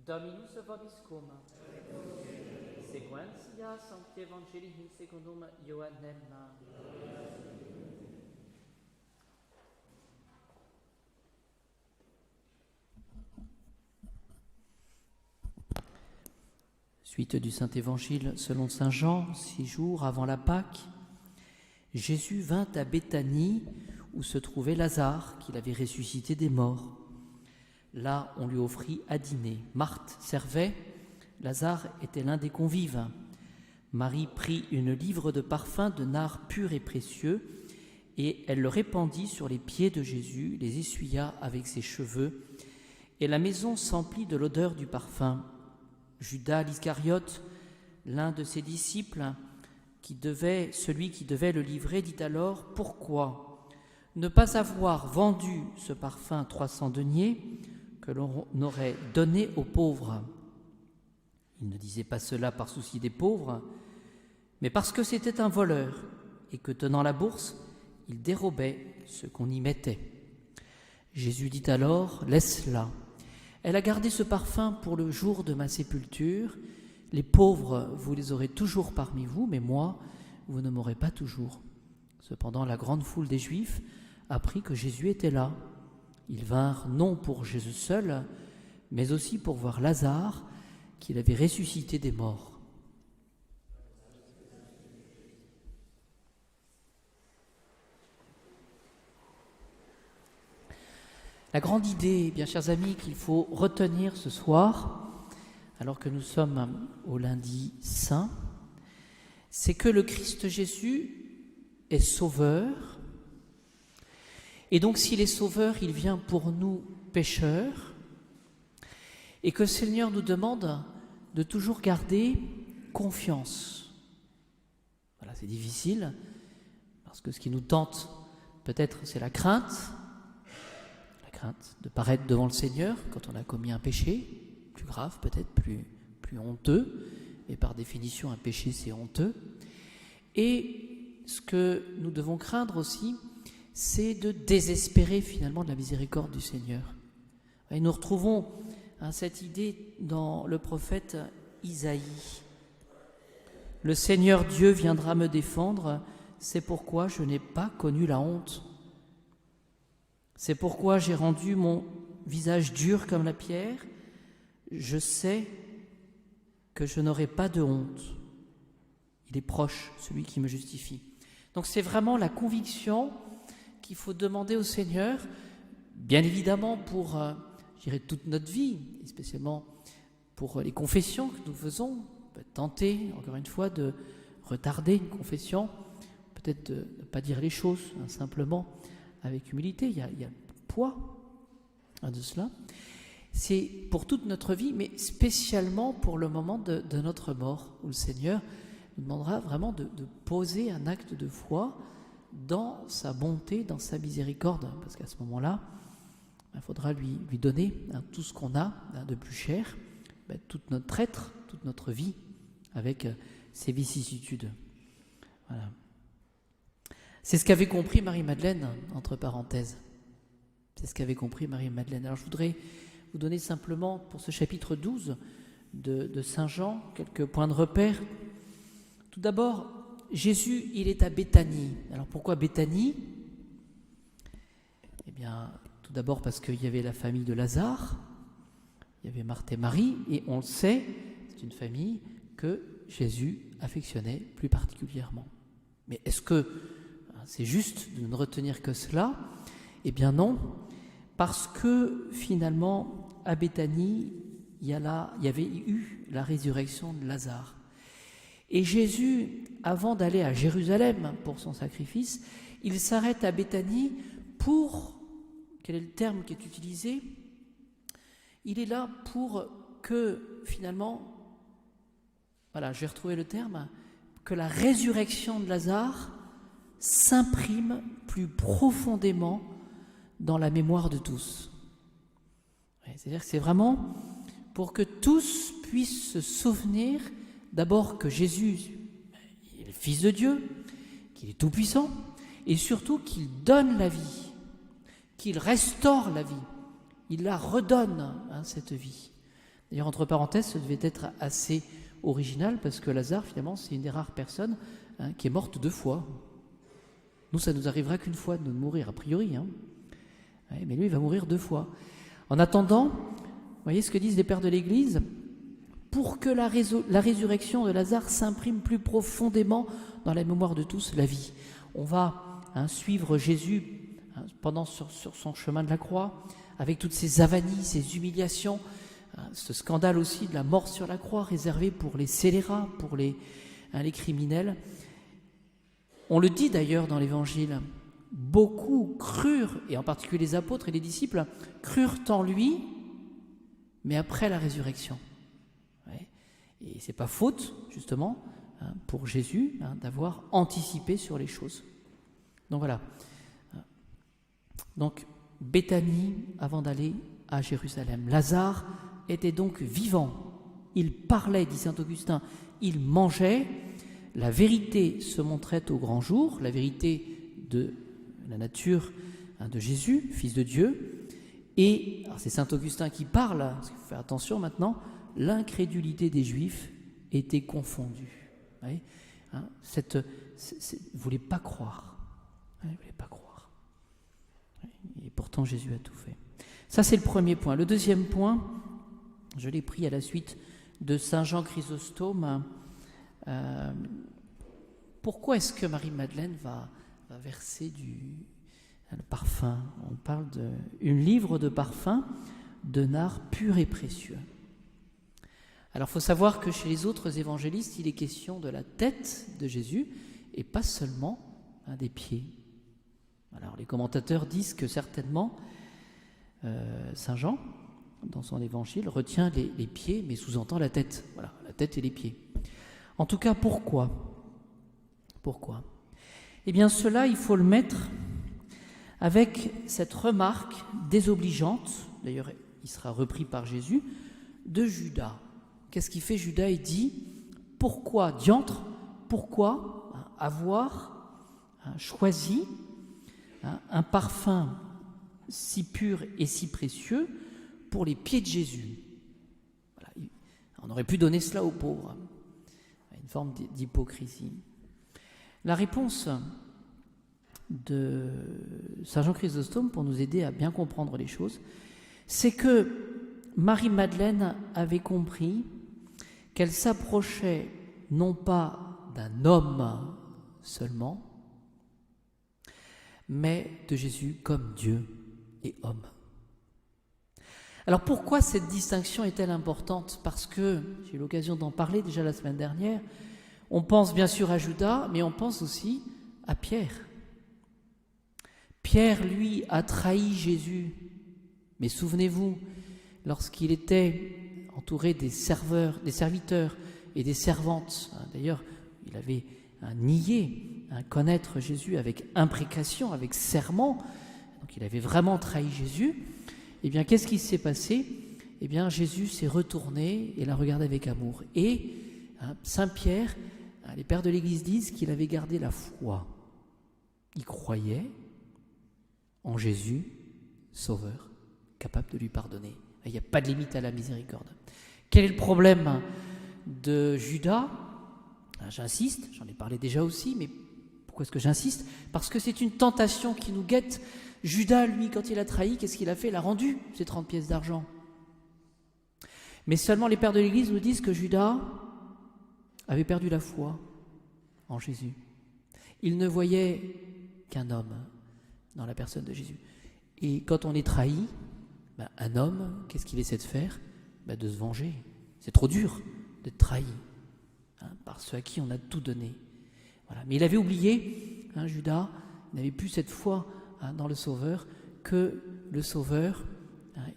Dominus vobiscum. Sequentia Sancti Evangelii secundum Ioannem. Suite du Saint-Évangile selon saint Jean, 6 jours avant la Pâque, Jésus vint à Béthanie où se trouvait Lazare, qu'il avait ressuscité des morts. Là, on lui offrit à dîner. Marthe servait, Lazare était l'un des convives. Marie prit une livre de parfum de nard pur et précieux, et elle le répandit sur les pieds de Jésus, les essuya avec ses cheveux, et la maison s'emplit de l'odeur du parfum. Judas l'Iscariote, l'un de ses disciples, celui qui devait le livrer, dit alors « Pourquoi ne pas avoir vendu ce parfum 300 deniers que l'on aurait donné aux pauvres ?» Il ne disait pas cela par souci des pauvres, mais parce que c'était un voleur et que, tenant la bourse, il dérobait ce qu'on y mettait. Jésus dit alors « Laisse-la. Elle a gardé ce parfum pour le jour de ma sépulture. Les pauvres, vous les aurez toujours parmi vous, mais moi, vous ne m'aurez pas toujours. » Cependant, la grande foule des Juifs apprit que Jésus était là. Ils vinrent non pour Jésus seul, mais aussi pour voir Lazare, qu'il avait ressuscité des morts. La grande idée, bien chers amis, qu'il faut retenir ce soir, alors que nous sommes au lundi saint, c'est que le Christ Jésus est sauveur. Et donc s'il est sauveur, il vient pour nous pécheurs, et que le Seigneur nous demande de toujours garder confiance. Voilà, c'est difficile, parce que ce qui nous tente, peut-être, c'est la crainte de paraître devant le Seigneur quand on a commis un péché, plus grave peut-être, plus honteux, et par définition un péché c'est honteux. Et ce que nous devons craindre aussi, c'est de désespérer finalement de la miséricorde du Seigneur. Et nous retrouvons cette idée dans le prophète Isaïe. Le Seigneur Dieu viendra me défendre, c'est pourquoi je n'ai pas connu la honte. C'est pourquoi j'ai rendu mon visage dur comme la pierre. Je sais que je n'aurai pas de honte. Il est proche, celui qui me justifie. Donc c'est vraiment la conviction qu'il faut demander au Seigneur, bien évidemment pour, toute notre vie, et spécialement pour les confessions que nous faisons. On peut être tenté, encore une fois, de retarder une confession, peut-être de ne pas dire les choses, simplement avec humilité. Il y a le poids de cela. C'est pour toute notre vie, mais spécialement pour le moment de notre mort, où le Seigneur nous demandera vraiment de poser un acte de foi dans sa bonté, dans sa miséricorde, parce qu'à ce moment-là, il faudra lui donner tout ce qu'on a de plus cher, toute notre être, toute notre vie, avec ses vicissitudes. Voilà. C'est ce qu'avait compris Marie-Madeleine, entre parenthèses. C'est ce qu'avait compris Marie-Madeleine. Alors je voudrais vous donner simplement, pour ce chapitre 12 de Saint Jean, quelques points de repère. Tout d'abord, Jésus, il est à Béthanie. Alors pourquoi Béthanie ? Eh bien, tout d'abord parce qu'il y avait la famille de Lazare, il y avait Marthe et Marie, et on le sait, c'est une famille que Jésus affectionnait plus particulièrement. Mais est-ce que c'est juste de ne retenir que cela ? Eh bien non, parce que finalement, à Béthanie, il y avait eu la résurrection de Lazare. Et Jésus, avant d'aller à Jérusalem pour son sacrifice, il s'arrête à Béthanie pour, quel est le terme qui est utilisé ? Il est là pour que finalement, voilà, je vais retrouver le terme, que la résurrection de Lazare s'imprime plus profondément dans la mémoire de tous. C'est-à-dire que c'est vraiment pour que tous puissent se souvenir d'abord que Jésus est le Fils de Dieu, qu'il est tout-puissant, et surtout qu'il donne la vie, qu'il restaure la vie, il la redonne, cette vie. D'ailleurs, entre parenthèses, ça devait être assez original parce que Lazare, finalement, c'est une des rares personnes qui est morte 2 fois. Nous, ça nous arrivera qu'une fois de mourir, a priori. Ouais, mais lui, il va mourir 2 fois. En attendant, vous voyez ce que disent les pères de l'Église ? Pour que la résurrection de Lazare s'imprime plus profondément dans la mémoire de tous, la vie. On va suivre Jésus pendant sur son chemin de la croix, avec toutes ses avanies, ses humiliations, ce scandale aussi de la mort sur la croix réservé pour les scélérats, pour les criminels. On le dit d'ailleurs dans l'Évangile, beaucoup crurent, et en particulier les apôtres et les disciples, crurent en lui, mais après la résurrection. Ouais. Et c'est pas faute, justement, pour Jésus, d'avoir anticipé sur les choses. Donc voilà. Donc, Béthanie, avant d'aller à Jérusalem. Lazare était donc vivant. Il parlait, dit saint Augustin, il mangeait. La vérité se montrait au grand jour, la vérité de la nature de Jésus, Fils de Dieu. Et, alors c'est saint Augustin qui parle, parce qu'il faut faire attention maintenant, l'incrédulité des Juifs était confondue. Vous voyez, ils ne voulaient pas croire. Ils ne voulaient pas croire. Et pourtant, Jésus a tout fait. Ça, c'est le premier point. Le deuxième point, je l'ai pris à la suite de saint Jean Chrysostome. Pourquoi est-ce que Marie-Madeleine va verser le parfum ? On parle d'une livre de parfum de nard pur et précieux. Alors, il faut savoir que chez les autres évangélistes, il est question de la tête de Jésus et pas seulement des pieds. Alors, les commentateurs disent que certainement, saint Jean, dans son évangile, retient les pieds, mais sous-entend la tête. Voilà, la tête et les pieds. En tout cas, pourquoi ? Pourquoi ? Eh bien, cela, il faut le mettre avec cette remarque désobligeante, d'ailleurs, il sera repris par Jésus, de Judas. Qu'est-ce qu'il fait Judas ? Il dit, pourquoi, diantre, pourquoi avoir choisi un parfum si pur et si précieux pour les pieds de Jésus ? Voilà, on aurait pu donner cela aux pauvres. Une forme d'hypocrisie. La réponse de saint Jean Chrysostome, pour nous aider à bien comprendre les choses, c'est que Marie-Madeleine avait compris qu'elle s'approchait non pas d'un homme seulement, mais de Jésus comme Dieu et homme. Alors pourquoi cette distinction est-elle importante ? Parce que, j'ai eu l'occasion d'en parler déjà la semaine dernière, on pense bien sûr à Judas, mais on pense aussi à Pierre. Pierre, lui, a trahi Jésus. Mais souvenez-vous, lorsqu'il était entouré des serviteurs et des servantes, d'ailleurs, il avait nié connaître Jésus avec imprécation, avec serment, donc il avait vraiment trahi Jésus. Eh bien, qu'est-ce qui s'est passé ? Eh bien, Jésus s'est retourné et l'a regardé avec amour. Et Saint Pierre, les pères de l'Église disent qu'il avait gardé la foi. Il croyait en Jésus, Sauveur, capable de lui pardonner. Il n'y a pas de limite à la miséricorde. Quel est le problème de Judas ? J'insiste, j'en ai parlé déjà aussi, mais pourquoi est-ce que j'insiste ? Parce que c'est une tentation qui nous guette. Judas, lui, quand il a trahi, qu'est-ce qu'il a fait ? Il a rendu ses 30 pièces d'argent. Mais seulement les pères de l'Église nous disent que Judas avait perdu la foi en Jésus. Il ne voyait qu'un homme dans la personne de Jésus. Et quand on est trahi, un homme, qu'est-ce qu'il essaie de faire ? De se venger. C'est trop dur d'être trahi par ceux à qui on a tout donné. Voilà. Mais il avait oublié, Judas, il n'avait plus cette foi dans le Sauveur, que le Sauveur,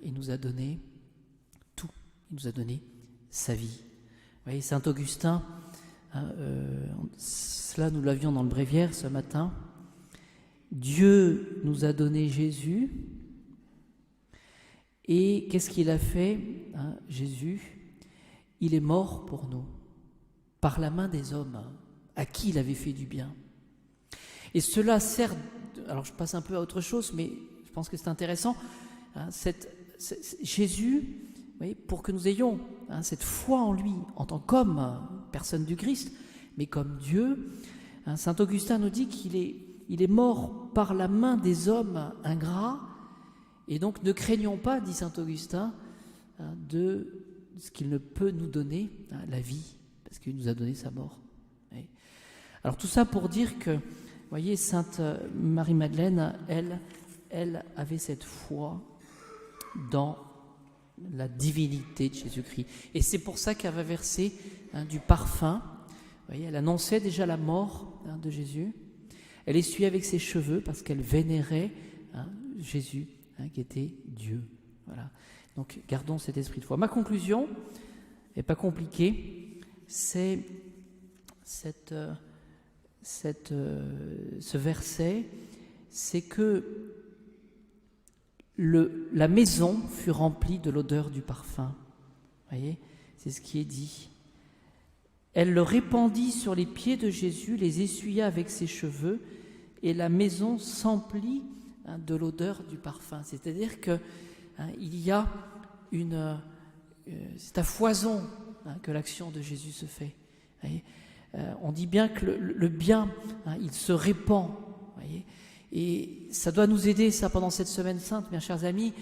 il nous a donné tout. Il nous a donné sa vie. Vous voyez, saint Augustin, cela nous l'avions dans le bréviaire ce matin, Dieu nous a donné Jésus, et qu'est-ce qu'il a fait, Jésus ? Il est mort pour nous, par la main des hommes, à qui il avait fait du bien. Et cela sert, alors je passe un peu à autre chose, mais je pense que c'est intéressant, Jésus voyez, pour que nous ayons cette foi en lui, en tant qu'homme, personne du Christ, mais comme Dieu. Saint Augustin nous dit qu'il est mort par la main des hommes ingrats, et donc ne craignons pas, dit Saint Augustin, de ce qu'il ne peut nous donner, la vie, parce qu'il nous a donné sa mort. Alors tout ça pour dire que, vous voyez, Sainte Marie-Madeleine, elle avait cette foi dans la divinité de Jésus-Christ. Et c'est pour ça qu'elle va verser du parfum. Vous voyez, elle annonçait déjà la mort de Jésus. Elle essuyait avec ses cheveux parce qu'elle vénérait Jésus, qui était Dieu. Voilà. Donc gardons cet esprit de foi. Ma conclusion n'est pas compliquée, c'est ce verset, c'est que la maison fut remplie de l'odeur du parfum. Vous voyez, c'est ce qui est dit. Elle le répandit sur les pieds de Jésus, les essuya avec ses cheveux, et la maison s'emplit de l'odeur du parfum. C'est-à-dire que il y a c'est à foison que l'action de Jésus se fait. Vous voyez, on dit bien que le bien, il se répand. Vous voyez, et ça doit nous aider, ça, pendant cette semaine sainte, mes chers amis,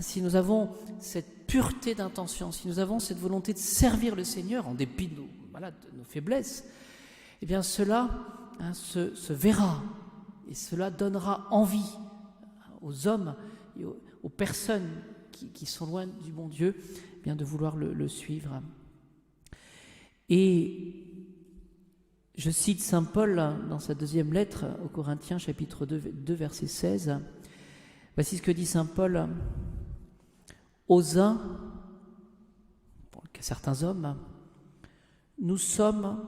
si nous avons cette pureté d'intention, si nous avons cette volonté de servir le Seigneur en dépit de nos faiblesses, eh bien cela se verra et cela donnera envie aux hommes et aux personnes qui sont loin du bon Dieu, eh bien de vouloir le suivre. Et je cite saint Paul dans sa deuxième lettre aux Corinthiens, chapitre 2, verset 16. Voici ce que dit saint Paul. Aux uns, certains hommes, nous sommes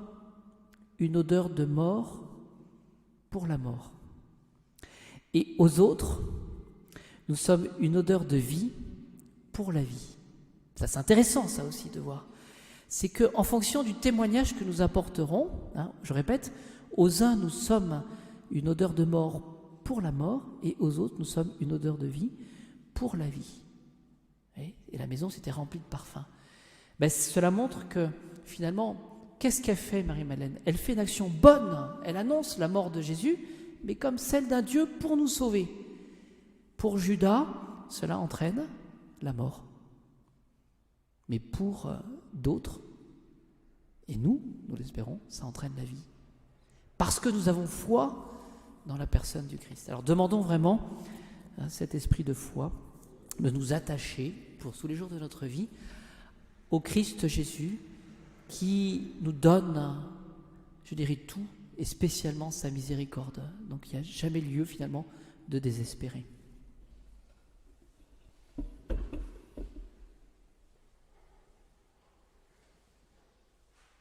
une odeur de mort pour la mort. Et aux autres, nous sommes une odeur de vie pour la vie. Ça, c'est intéressant, ça aussi, de voir. C'est qu'en fonction du témoignage que nous apporterons, je répète, aux uns, nous sommes une odeur de mort pour la mort, et aux autres, nous sommes une odeur de vie pour la vie. Et la maison s'était remplie de parfums. Cela montre que, finalement, qu'est-ce qu'elle fait, Marie-Madeleine ? Elle fait une action bonne, elle annonce la mort de Jésus, mais comme celle d'un Dieu pour nous sauver. Pour Judas, cela entraîne la mort. Mais pour d'autres, et nous l'espérons, ça entraîne la vie. Parce que nous avons foi dans la personne du Christ. Alors demandons vraiment cet esprit de foi, de nous attacher pour tous les jours de notre vie au Christ Jésus qui nous donne, je dirais, tout et spécialement sa miséricorde. Donc il n'y a jamais lieu finalement de désespérer.